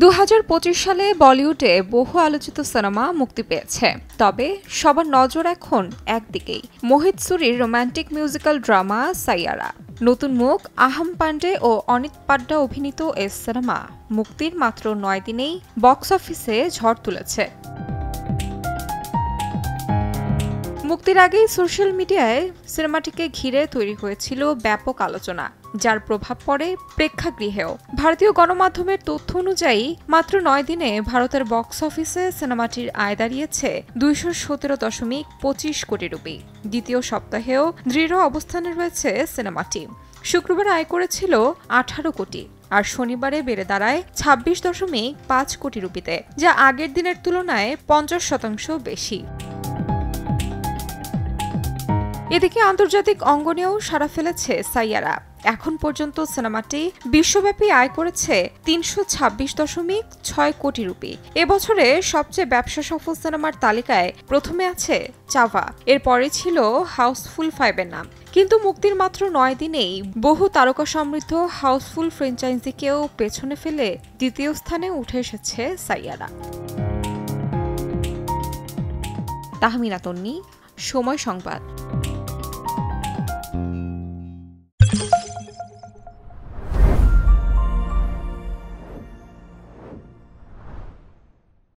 2025 সালে বলিউডে বহু আলোচিত সিনেমা মুক্তি পেয়েছে, তবে সবার নজর এখন একদিকেই, মোহিত সুরির রোমান্টিক মিউজিক্যাল ড্রামা সাইয়ারা। নতুন মুখ আহাম পান্ডে ও অনিত পাড্ডা অভিনীত এই সিনেমা মুক্তির মাত্র 9 দিনেই বক্স অফিসে ঝড় তুলেছে। মুক্তির আগেই সোশ্যাল মিডিয়ায় সিনেমাটিকে ঘিরে তৈরি হয়েছিল ব্যাপক আলোচনা, যার প্রভাব পড়ে প্রেক্ষাগৃহেও। ভারতীয় গণমাধ্যমের তথ্য অনুযায়ী মাত্র 9 দিনে ভারতের বক্স অফিসে সিনেমাটির আয় দাঁড়িয়েছে 217.25 কোটি রুপি। দ্বিতীয় সপ্তাহেও দৃঢ় অবস্থানে রয়েছে সিনেমাটি। শুক্রবার আয় করেছিল 18 কোটি, আর শনিবারে বেড়ে দাঁড়ায় 26.5 কোটি রুপিতে, যা আগের দিনের তুলনায় 50% বেশি। এদিকে আন্তর্জাতিক অঙ্গনেও সাড়া ফেলেছে সাইয়ারা। এখন পর্যন্ত সিনেমাটি বিশ্বব্যাপী আয় করেছে 326.6 কোটি রুপি। এবছরে সবচেয়ে ব্যবসা সফল সিনেমার তালিকায় প্রথমে আছে চাভা, এরপরে ছিল হাউসফুল 5 এর নাম। কিন্তু মুক্তির মাত্র 9 দিনেই বহু তারকা সমৃদ্ধ হাউসফুল ফ্র্যাঞ্চাইজিকেও পেছনে ফেলে দ্বিতীয় স্থানে উঠে এসেছে সাইয়ারা। তাহমিনা তন্নি, সময় সংবাদ।